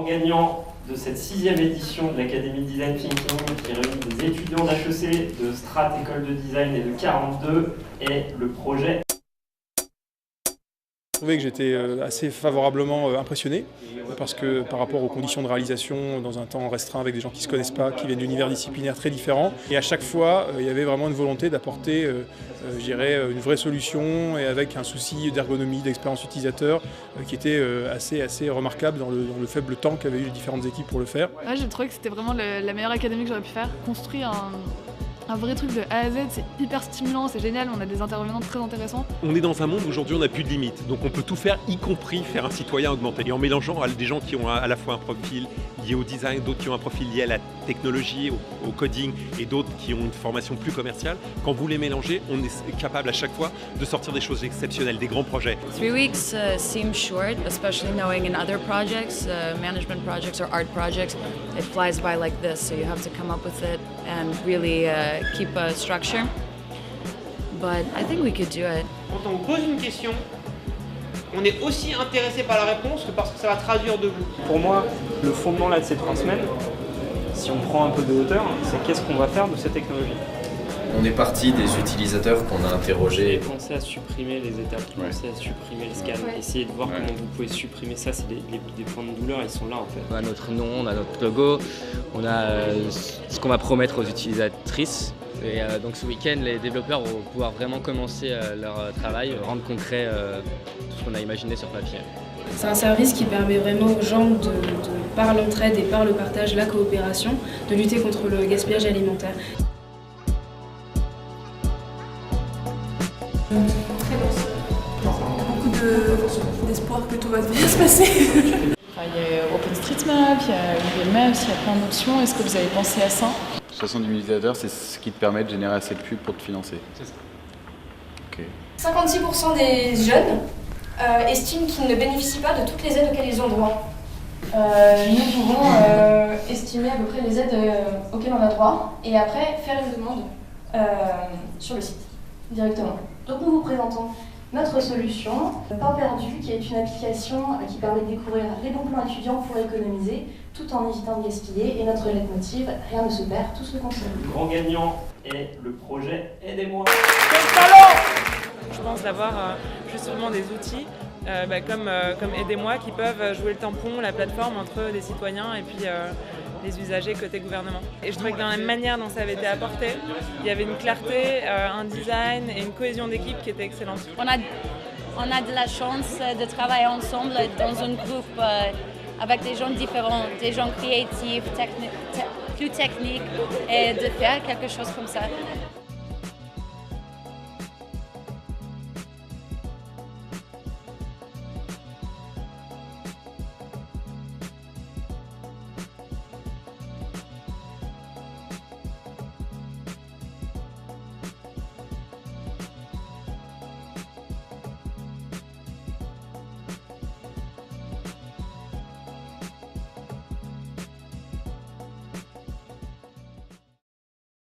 gagnant de cette 6e édition de l'Académie Design Thinking qui réunit des étudiants d'HEC, de Strat École de Design et de 42 est le projet. Je trouvais que j'étais assez favorablement impressionné parce que par rapport aux conditions de réalisation dans un temps restreint avec des gens qui ne se connaissent pas, qui viennent d'univers disciplinaires très différents, et à chaque fois il y avait vraiment une volonté d'apporter je dirais, une vraie solution et avec un souci d'ergonomie, d'expérience utilisateur qui était assez remarquable dans le faible temps qu'avaient eu les différentes équipes pour le faire. Ouais, j'ai trouvé que c'était vraiment la meilleure académie que j'aurais pu faire. Construire un vrai truc de A à Z, c'est hyper stimulant, c'est génial, on a des intervenants très intéressants. On est dans un monde où aujourd'hui on n'a plus de limites, donc on peut tout faire, y compris faire un citoyen augmenté. Et en mélangeant des gens qui ont à la fois un profil lié au design, d'autres qui ont un profil lié à la technologie, au coding, et d'autres qui ont une formation plus commerciale, quand vous les mélangez, on est capable à chaque fois de sortir des choses exceptionnelles, des grands projets. 3 weeks seems short, especially knowing in other projects, management projects or art projects, it flies by like this, so you have to come up with it and really keep a structure, but I think we could do it. Quand on vous pose une question, on est aussi intéressé par la réponse que parce que ça va traduire de vous. Pour moi, le fondement là de ces 3 semaines, si on prend un peu de hauteur, c'est qu'est-ce qu'on va faire de ces technologies. On est parti des utilisateurs qu'on a interrogés. Pensez à supprimer les étapes, pensez à supprimer les scans, essayez de voir comment vous pouvez supprimer ça, c'est des points de douleur, ils sont là en fait. On a notre nom, on a notre logo, on a ce qu'on va promettre aux utilisatrices. Et donc ce week-end, les développeurs vont pouvoir vraiment commencer leur travail, rendre concret tout ce qu'on a imaginé sur papier. C'est un service qui permet vraiment aux gens, par l'entraide et par le partage, la coopération, de lutter contre le gaspillage alimentaire. Très beaucoup d'espoir que tout va bien se passer. Il y a OpenStreetMap, il y a Google Maps, il y a plein d'options. Est-ce que vous avez pensé à ça? 70 000 utilisateurs, c'est ce qui te permet de générer assez de pubs pour te financer. C'est ça. Okay. 56% des jeunes estiment qu'ils ne bénéficient pas de toutes les aides auxquelles ils ont droit. Nous pouvons estimer à peu près les aides auxquelles on a droit et après faire une demande sur le site directement. Donc nous vous présentons notre solution, Pain Perdu, qui est une application qui permet de découvrir les bons plans étudiants pour économiser tout en évitant de gaspiller, et notre leitmotiv, rien ne se perd, tout se consomme. Le grand gagnant est le projet Aidez-moi. Je pense d'avoir justement des outils comme Aidez-moi qui peuvent jouer le tampon, la plateforme entre des citoyens et puis les usagers côté gouvernement. Et je trouvais que dans la manière dont ça avait été apporté, il y avait une clarté, un design et une cohésion d'équipe qui était excellente. On a de la chance de travailler ensemble dans un groupe avec des gens différents, des gens créatifs, plus techniques, et de faire quelque chose comme ça.